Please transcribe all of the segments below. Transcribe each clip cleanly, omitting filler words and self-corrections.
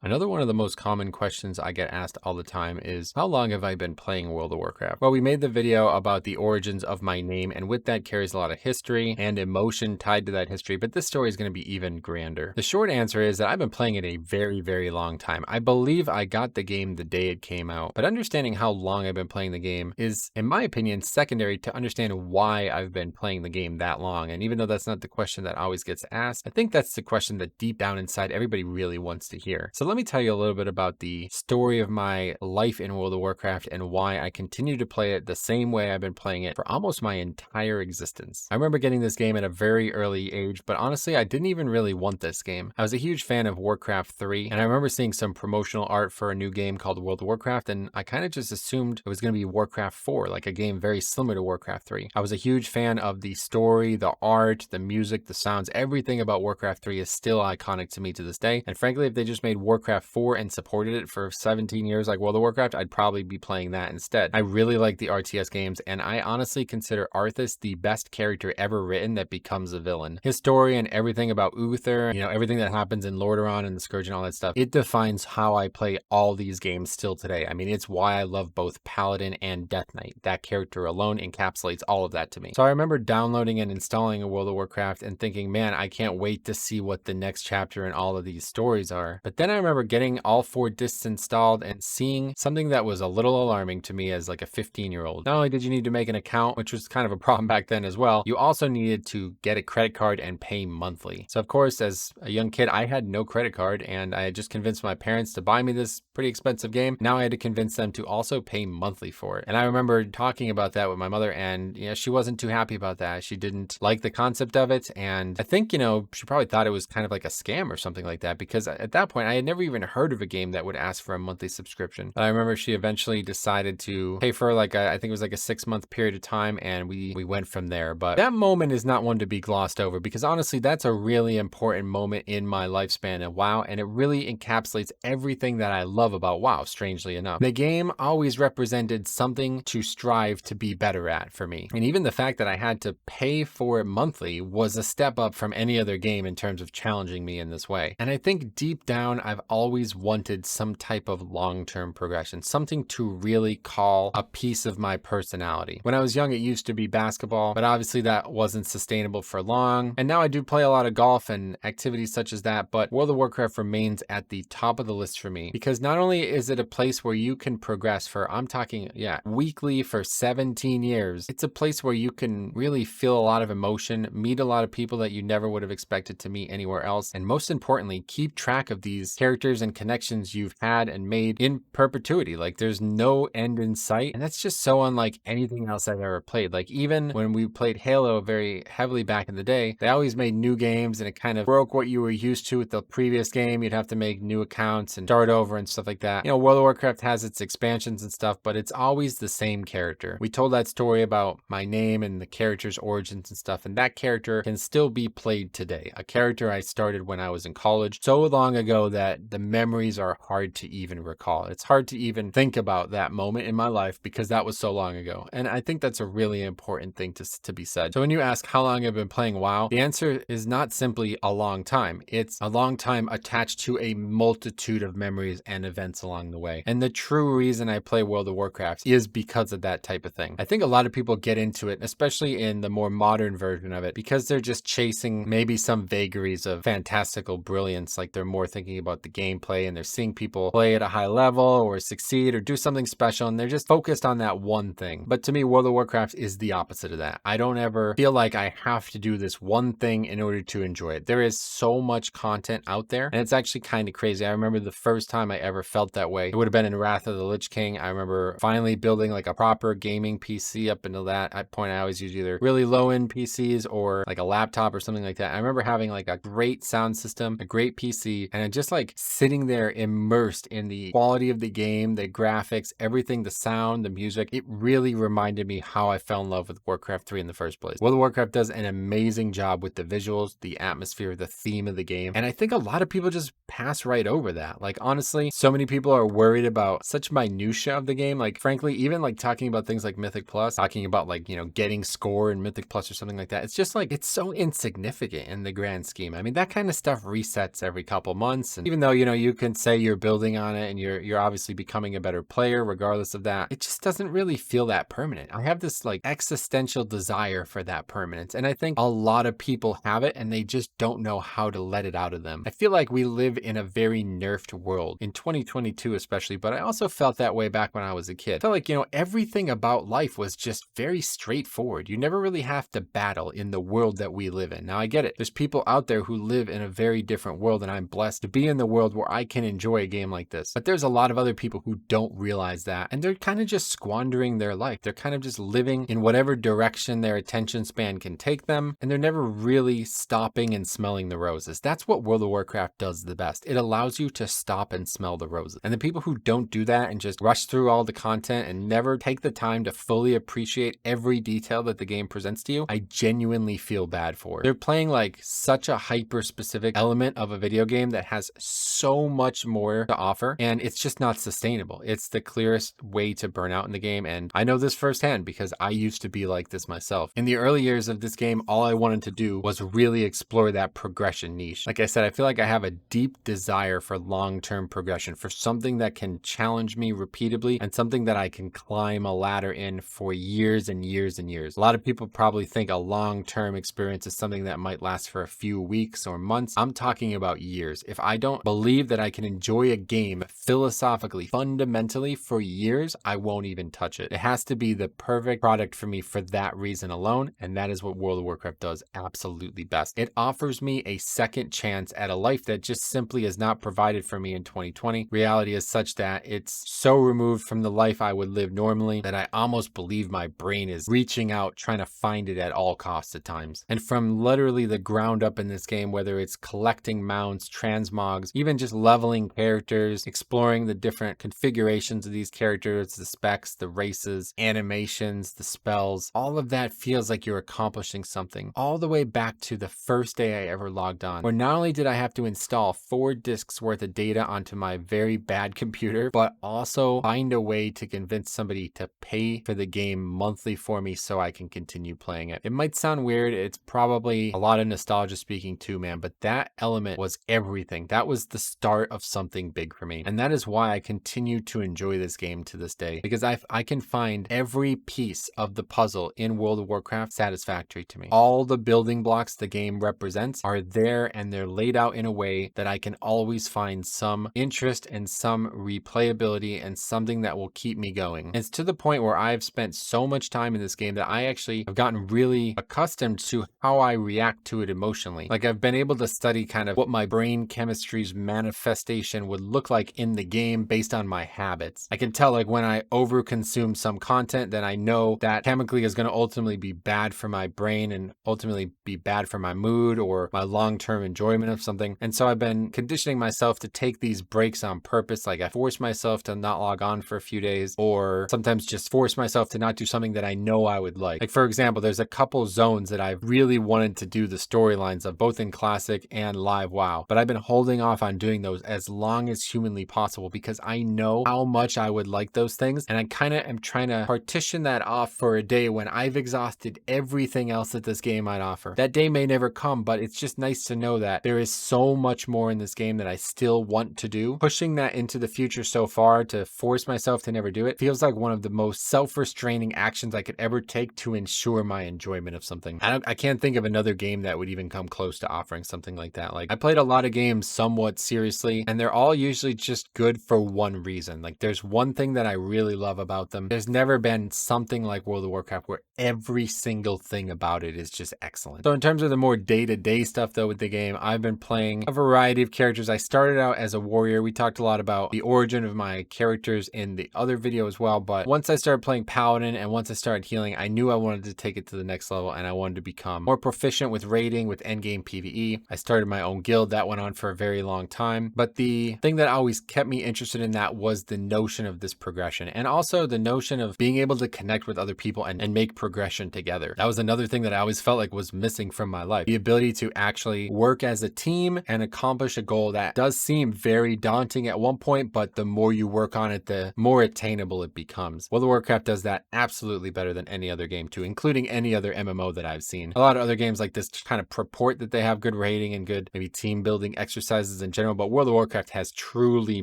Another one of the most common questions I get asked all the time is, how long have I been playing World of Warcraft? Well, we made the video about the origins of my name, and with that carries a lot of history and emotion tied to that history, but this story is going to be even grander. The short answer is that I've been playing it a very, very long time. I believe I got the game the day it came out, but understanding how long I've been playing the game is, in my opinion, secondary to understand why I've been playing the game that long. And even though that's not the question that always gets asked, I think that's the question that deep down inside everybody really wants to hear. So let me tell you a little bit about the story of my life in World of Warcraft and why I continue to play it the same way I've been playing it for almost my entire existence. I remember getting this game at a very early age, but honestly, I didn't even really want this game. I was a huge fan of Warcraft 3, and I remember seeing some promotional art for a new game called World of Warcraft, and I kind of just assumed it was going to be Warcraft 4, like a game very similar to Warcraft 3. I was a huge fan of the story, the art, the music, the sounds, everything about Warcraft 3 is still iconic to me to this day. And frankly, if they just made Warcraft 4 and supported it for 17 years like World of Warcraft, I'd probably be playing that instead. I really like the RTS games, and I honestly consider Arthas the best character ever written that becomes a villain. His story and everything about Uther, everything that happens in Lordaeron and the Scourge and all that stuff, it defines how I play all these games still today. I mean, it's why I love both Paladin and Death Knight. That character alone encapsulates all of that to me. So I remember downloading and installing a World of Warcraft and thinking, man, I can't wait to see what the next chapter in all of these stories are. But then I remember getting all 4 discs installed and seeing something that was a little alarming to me as like a 15-year-old. Not only did you need to make an account, which was kind of a problem back then as well, you also needed to get a credit card and pay monthly. So of course, as a young kid, I had no credit card, and I had just convinced my parents to buy me this pretty expensive game. Now I had to convince them to also pay monthly for it. And I remember talking about that with my mother, and she wasn't too happy about that. She didn't like the concept of it, and I think, she probably thought it was kind of like a scam or something like that, because at that point I had never even heard of a game that would ask for a monthly subscription. But I remember she eventually decided to pay for I think it was like a 6-month period of time, and we went from there. But that moment is not one to be glossed over, because honestly, that's a really important moment in my lifespan of WoW, and it really encapsulates everything that I love about WoW, strangely enough. The game always represented something to strive to be better at for me. And even the fact that I had to pay for it monthly was a step up from any other game in terms of challenging me in this way. And I think deep down, I've always wanted some type of long-term progression, something to really call a piece of my personality. When I was young, it used to be basketball, but obviously that wasn't sustainable for long. And now I do play a lot of golf and activities such as that, but World of Warcraft remains at the top of the list for me, because not only is it a place where you can progress for, I'm talking, weekly for 17 years, it's a place where you can really feel a lot of emotion, meet a lot of people that you never would have expected to meet anywhere else, and most importantly, keep track of these characters and connections you've had and made in perpetuity. Like, there's no end in sight, and that's just so unlike anything else I've ever played. Like, even when we played Halo very heavily back in the day, they always made new games, and it kind of broke what you were used to with the previous game. You'd have to make new accounts and start over and stuff like that. World of Warcraft has its expansions and stuff, but it's always the same character. We told that story about my name and the character's origins and stuff, and that character can still be played today. A character I started when I was in college so long ago that the memories are hard to even recall. It's hard to even think about that moment in my life because that was so long ago. And I think that's a really important thing to be said. So when you ask how long I've been playing WoW, the answer is not simply a long time. It's a long time attached to a multitude of memories and events along the way. And the true reason I play World of Warcraft is because of that type of thing. I think a lot of people get into it, especially in the more modern version of it, because they're just chasing maybe some vagaries of fantastical brilliance. Like, they're more thinking about the gameplay, and they're seeing people play at a high level or succeed or do something special, and they're just focused on that one thing. But to me, World of Warcraft is the opposite of that. I don't ever feel like I have to do this one thing in order to enjoy it. There is so much content out there, and it's actually kind of crazy. I remember the first time I ever felt that way, it would have been in Wrath of the Lich King. I remember finally building like a proper gaming PC. Up until that point, I always used either really low-end PCs or like a laptop or something like that. I remember having like a great sound system, a great PC, and just like sitting there immersed in the quality of the game, the graphics, everything, the sound, the music. It really reminded me how I fell in love with Warcraft 3 in the first place. World of Warcraft does an amazing job with the visuals, the atmosphere, the theme of the game, and I think a lot of people just pass right over that. Like, honestly, so many people are worried about such minutia of the game. Like, frankly, even like talking about things like Mythic Plus, talking about like, getting score in Mythic Plus or something like that. It's just like, it's so insignificant in the grand scheme. I mean, that kind of stuff resets every couple months. And even though though, you can say you're building on it and you're obviously becoming a better player regardless of that, it just doesn't really feel that permanent. I have this like existential desire for that permanence. And I think a lot of people have it and they just don't know how to let it out of them. I feel like we live in a very nerfed world in 2022, especially, but I also felt that way back when I was a kid. I felt like, everything about life was just very straightforward. You never really have to battle in the world that we live in. Now, I get it. There's people out there who live in a very different world, and I'm blessed to be in the world where I can enjoy a game like this. But there's a lot of other people who don't realize that, and they're kind of just squandering their life. They're kind of just living in whatever direction their attention span can take them, and they're never really stopping and smelling the roses. That's what World of Warcraft does the best. It allows you to stop and smell the roses. And the people who don't do that and just rush through all the content and never take the time to fully appreciate every detail that the game presents to you, I genuinely feel bad for. They're playing like such a hyper specific element of a video game that has so much more to offer, and it's just not sustainable. It's the clearest way to burn out in the game, and I know this firsthand because I used to be like this myself. In the early years of this game, all I wanted to do was really explore that progression niche. Like I said, I feel like I have a deep desire for long-term progression, for something that can challenge me repeatedly and something that I can climb a ladder in for years and years and years. A lot of people probably think a long-term experience is something that might last for a few weeks or months. I'm talking about years. If I don't believe that I can enjoy a game philosophically, fundamentally for years, I won't even touch it. It has to be the perfect product for me for that reason alone, and that is what World of Warcraft does absolutely best. It offers me a second chance at a life that just simply is not provided for me in 2020. Reality is such that it's so removed from the life I would live normally that I almost believe my brain is reaching out, trying to find it at all costs at times. And from literally the ground up in this game, whether it's collecting mounts, transmogs, even just leveling characters, exploring the different configurations of these characters, the specs, the races, animations, the spells, all of that feels like you're accomplishing something. All the way back to the first day I ever logged on, where not only did I have to install 4 discs worth of data onto my very bad computer, but also find a way to convince somebody to pay for the game monthly for me so I can continue playing it. It might sound weird. It's probably a lot of nostalgia speaking too, man, but that element was everything. That was the start of something big for me. And that is why I continue to enjoy this game to this day, because I can find every piece of the puzzle in World of Warcraft satisfactory to me. All the building blocks the game represents are there, and they're laid out in a way that I can always find some interest and some replayability and something that will keep me going. And it's to the point where I've spent so much time in this game that I actually have gotten really accustomed to how I react to it emotionally. Like I've been able to study kind of what my brain chemistry's manifestation would look like in the game based on my habits. I can tell like when I overconsume some content, then I know that chemically is going to ultimately be bad for my brain and ultimately be bad for my mood or my long-term enjoyment of something. And so I've been conditioning myself to take these breaks on purpose. Like I force myself to not log on for a few days, or sometimes just force myself to not do something that I know I would like. Like for example, there's a couple zones that I've really wanted to do the storylines of, both in Classic and Live WoW, but I've been holding off on doing those as long as humanly possible because I know how much I would like those things, and I kind of am trying to partition that off for a day when I've exhausted everything else that this game might offer. That day may never come, but it's just nice to know that there is so much more in this game that I still want to do. Pushing that into the future so far to force myself to never do it feels like one of the most self-restraining actions I could ever take to ensure my enjoyment of something. I can't think of another game that would even come close to offering something like that. Like I played a lot of games somewhat seriously, and they're all usually just good for one reason. Like there's one thing that I really love about them. There's never been something like World of Warcraft where every single thing about it is just excellent. So in terms of the more day-to-day stuff though with the game, I've been playing a variety of characters. I started out as a warrior. We talked a lot about the origin of my characters in the other video as well, but once I started playing Paladin and once I started healing, I knew I wanted to take it to the next level, and I wanted to become more proficient with raiding, with endgame PvE. I started my own guild. That went on for a very long time, but the thing that always kept me interested in that was the notion of this progression, and also the notion of being able to connect with other people and make progression together. That was another thing that I always felt like was missing from my life. The ability to actually work as a team and accomplish a goal that does seem very daunting at one point, but the more you work on it, the more attainable it becomes. World of Warcraft does that absolutely better than any other game too, including any other MMO that I've seen. A lot of other games like this kind of purport that they have good rating and good maybe team building exercises and general, but World of Warcraft has truly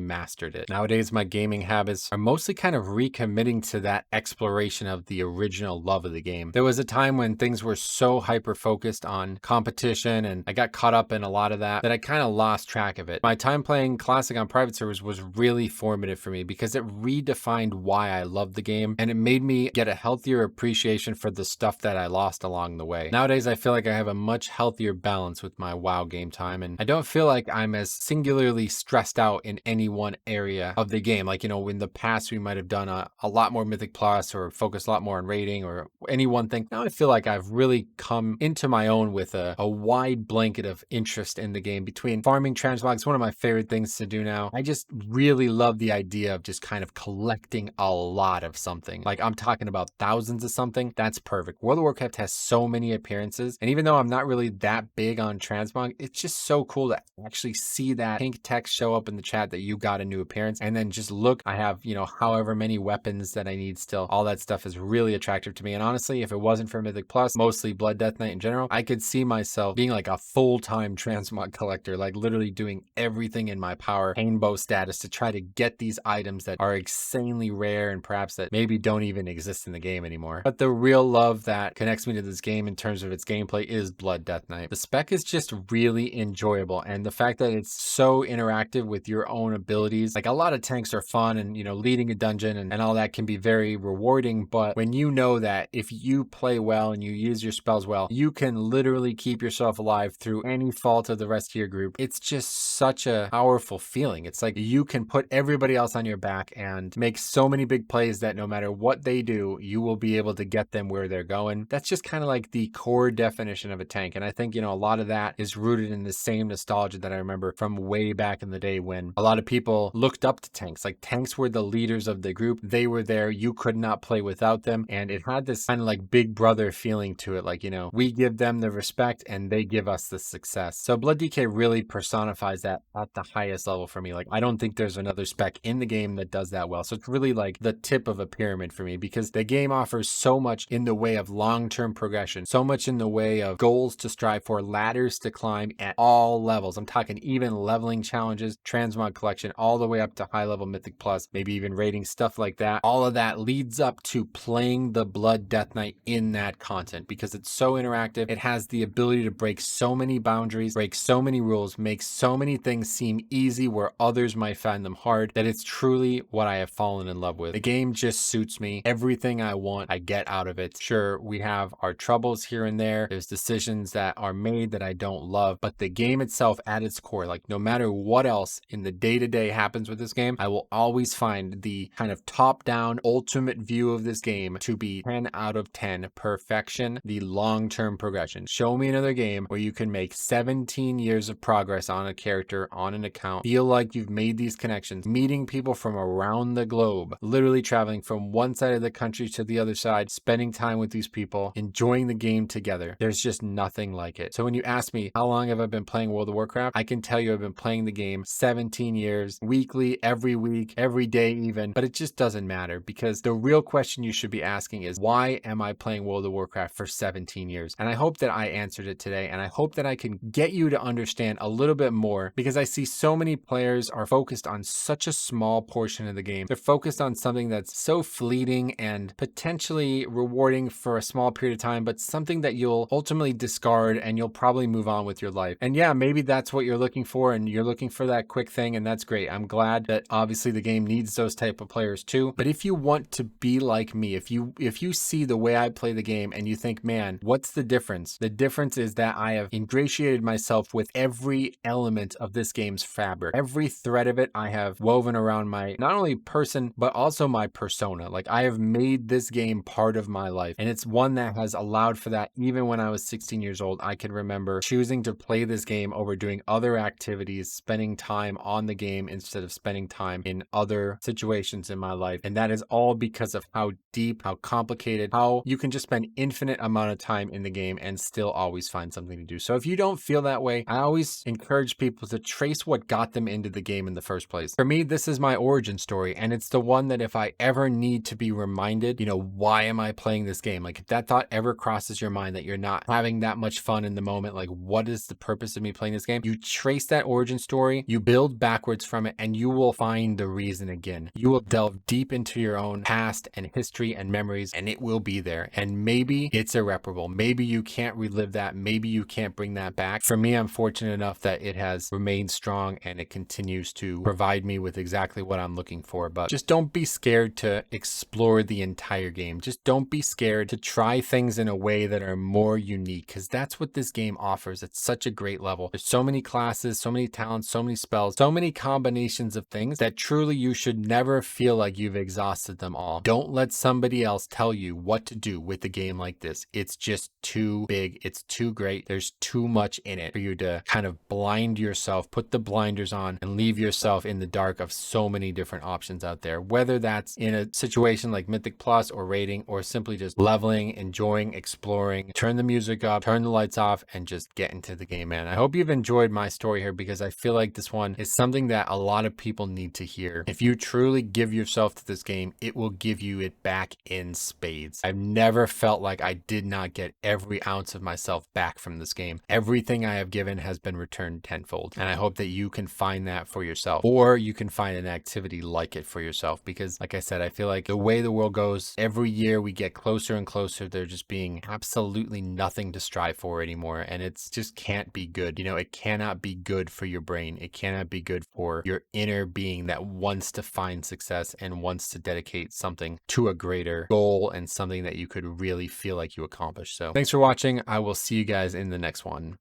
mastered it. Nowadays, my gaming habits are mostly kind of recommitting to that exploration of the original love of the game. There was a time when things were so hyper focused on competition and I got caught up in a lot of that I kind of lost track of it. My time playing Classic on private servers was really formative for me because it redefined why I loved the game and it made me get a healthier appreciation for the stuff that I lost along the way. Nowadays, I feel like I have a much healthier balance with my WoW game time and I don't feel like I'm as singularly stressed out in any one area of the game. Like, in the past, we might have done a lot more Mythic Plus or focused a lot more on raiding or any one thing. Now I feel like I've really come into my own with a wide blanket of interest in the game. Between farming transmogs, one of my favorite things to do now. I just really love the idea of just kind of collecting a lot of something. Like I'm talking about thousands of something. That's perfect. World of Warcraft has so many appearances. And even though I'm not really that big on transmog, it's just so cool to actually see that pink text show up in the chat that you got a new appearance. And then just look, I have, however many weapons that I need still. All that stuff is really attractive to me. And honestly, if it wasn't for Mythic Plus, mostly Blood Death Knight in general, I could see myself being like a full-time transmog collector, like literally doing everything in my power, painbow status to try to get these items that are insanely rare and perhaps that maybe don't even exist in the game anymore. But the real love that connects me to this game in terms of its gameplay is Blood Death Knight. The spec is just really enjoyable, and the fact that it's so interactive with your own abilities. Like a lot of tanks are fun and leading a dungeon and all that can be very rewarding, but when you know that if you play well and you use your spells well, you can literally keep yourself alive through any fault of the rest of your group. It's just such a powerful feeling. It's like you can put everybody else on your back and make so many big plays that no matter what they do, you will be able to get them where they're going. That's just kind of like the core definition of a tank. And I think, a lot of that is rooted in the same nostalgia that I remember from way back in the day when a lot of people looked up to tanks. Like tanks were the leaders of the group. They were there. You could not play without them. And it had this kind of like big brother feeling to it. Like, we give them the respect and they give us the success. So Blood DK really personifies that at the highest level for me. Like, I don't think there's another spec in the game that does that well. So it's really like the tip of a pyramid for me because the game offers so much in the way of long-term progression, so much in the way of goals to strive for, ladders to climb at all levels. I'm talking even leveling challenges, transmog collection, all the way up to high-level Mythic Plus, maybe even rating, stuff like that. All of that leads up to playing the Blood Death Knight in that content because it's so interactive. It has the ability to break so many boundaries, break so many rules, make so many things seem easy where others might find them hard, that it's truly what I have fallen in love with. The game just suits me. Everything I want, I get out of it. Sure, we have our troubles here and there. There's decisions that are made that I don't love, but the game itself at its core, like no matter what else in the day-to-day happens with this game, I will always find the kind of top-down ultimate view of this game to be 10 out of 10 perfection, the long-term progression. Show me another game where you can make 17 years of progress on a character, on an account, feel like you've made these connections, meeting people from around the globe, literally traveling from one side of the country to the other side, spending time with these people, enjoying the game together. There's just nothing like it. So when you ask me, how long have I been playing World of Warcraft? I can tell you I've been playing the game 17 years, weekly, every week, every day even, but it just doesn't matter because the real question you should be asking is, why am I playing World of Warcraft for 17 years? And I hope that I answered it today, and I hope that I can get you to understand a little bit more because I see so many players are focused on such a small portion of the game. They're focused on something that's so fleeting and potentially rewarding for a small period of time, but something that you'll ultimately discard and you'll probably move on with your life. And yeah, maybe that's what you're looking for and you're looking for that quick thing, and that's great. I'm glad that obviously the game needs those type of players too. But if you want to be like me, if you see the way I play the game and you think, man, what's the difference? The difference is that I have ingratiated myself with every element of this game's fabric. Every thread of it I have woven around my not only person, but also my persona. Like I have made this game part of my life. And it's one that has allowed for that. Even when I was 16 years old, I can remember choosing to play this game over doing other activities, spending time on the game instead of spending time in other situations in my life. And that is all because of how deep, how complicated, how you can just spend infinite amount of time in the game and still always find something to do. So if you don't feel that way, I always encourage people to trace what got them into the game in the first place. For me, this is my origin story, and it's the one that if I ever need to be reminded, why am I playing this game? Like if that thought ever crosses your mind that you're not having that much fun in the moment, like what is the purpose of me playing this game? You trace that origin story, you build backwards from it and you will find the reason again. You will delve deep into your own past and history and memories, and it will be there. And maybe it's irreparable. Maybe you can't relive that. Maybe you can't bring that back. For me, I'm fortunate enough that it has remained strong and it continues to provide me with exactly what I'm looking for. But just don't be scared to explore the entire game. Just don't be scared to try things in a way that are more unique, because that's what this game offers. It's such a great level. There's so many classes, so many talents, so many spells, so many combinations of things that truly you should never feel like you've exhausted them all. Don't let somebody else tell you what to do with a game like this. It's just too big. It's too great. There's too much in it for you to kind of blind yourself, put the blinders on, and leave yourself in the dark of so many different options out there. Whether that's in a situation like Mythic Plus or raiding, or simply just leveling, enjoying, exploring, turn the music up, turn the lights off, and just get into the game, man. I hope you've enjoyed my story here, because I feel like this one is something that a lot of people need to hear. If you truly give yourself to this game, it will give you it back in spades. I've never felt like I did not get every ounce of myself back from this game. Everything I have given has been returned tenfold. And I hope that you can find that for yourself, or you can find an activity like it for yourself. Because like I said, I feel like the way the world goes, every year we get closer and closer, there just being absolutely nothing to strive for anymore. And it's just can't be good. You know, it cannot be good for your brain. It cannot be good for your inner being that wants to find success and wants to dedicate something to a greater goal and something that you could really feel like you accomplished. So thanks for watching. I will see you guys in the next one.